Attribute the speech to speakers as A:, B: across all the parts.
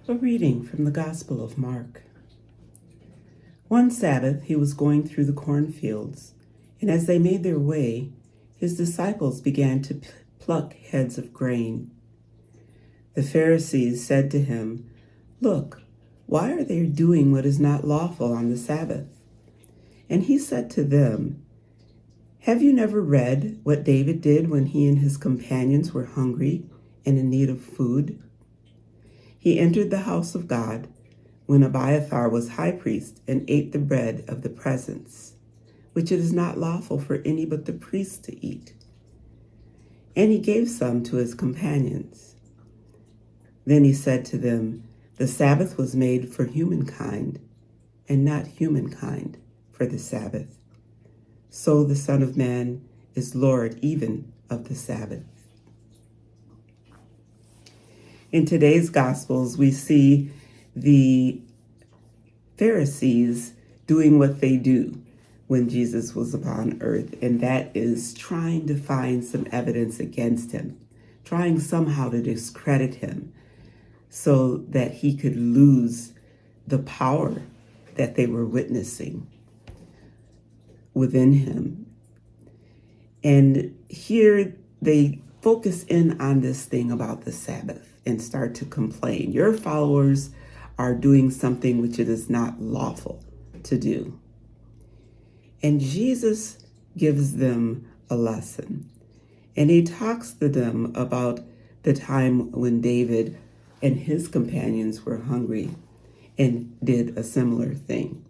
A: A reading from the Gospel of Mark. One Sabbath he was going through the cornfields, and as they made their way, his disciples began to pluck heads of grain. The Pharisees said to him, "Look, why are they doing what is not lawful on the Sabbath?" And he said to them, "Have you never read what David did when he and his companions were hungry and in need of food? He entered the house of God when Abiathar was high priest and ate the bread of the presence, which it is not lawful for any but the priests to eat. And he gave some to his companions. Then he said to them, 'The Sabbath was made for humankind, and not humankind for the Sabbath. So the Son of Man is Lord even of the Sabbath.'" In today's Gospels, we see the Pharisees doing what they do when Jesus was upon earth, and that is trying to find some evidence against him, trying somehow to discredit him so that he could lose the power that they were witnessing within him. And here they focus in on this thing about the Sabbath and start to complain. Your followers are doing something which it is not lawful to do. And Jesus gives them a lesson. And he talks to them about the time when David and his companions were hungry and did a similar thing.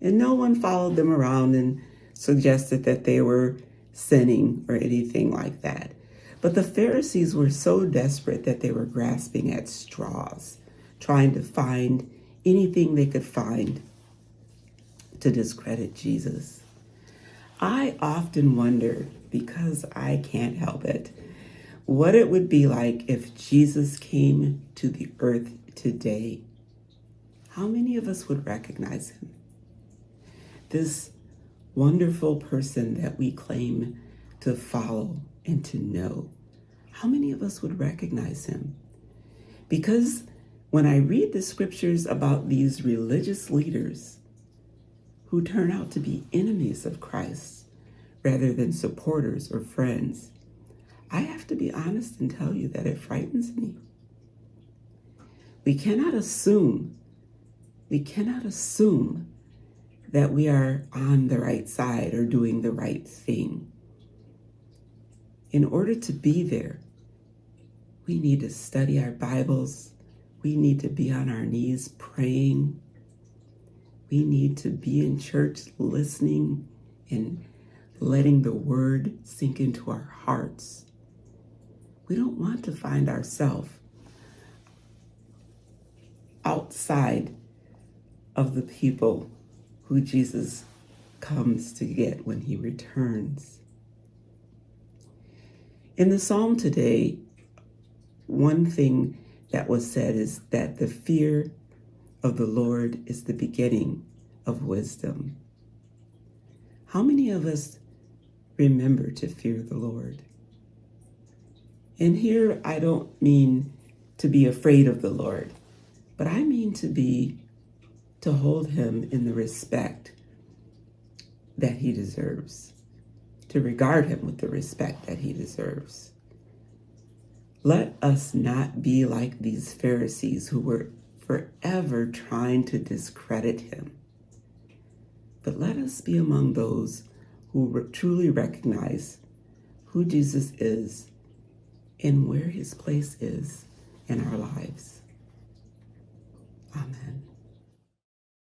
A: And no one followed them around and suggested that they were sinning or anything like that. But the Pharisees were so desperate that they were grasping at straws, trying to find anything they could find to discredit Jesus. I often wonder, because I can't help it, what it would be like if Jesus came to the earth today. How many of us would recognize him? This wonderful person that we claim to follow and to know. How many of us would recognize him? Because when I read the scriptures about these religious leaders who turn out to be enemies of Christ rather than supporters or friends, I have to be honest and tell you that it frightens me. We cannot assume that we are on the right side or doing the right thing. In order to be there, we need to study our Bibles. We need to be on our knees praying. We need to be in church listening and letting the word sink into our hearts. We don't want to find ourselves outside of the people who Jesus comes to get when he returns. In the psalm today, one thing that was said is that the fear of the Lord is the beginning of wisdom. How many of us remember to fear the Lord? And here I don't mean to be afraid of the Lord, but I mean to hold him in the respect that he deserves, to regard him with the respect that he deserves. Let us not be like these Pharisees who were forever trying to discredit him, but let us be among those who truly recognize who Jesus is and where his place is in our lives. Amen.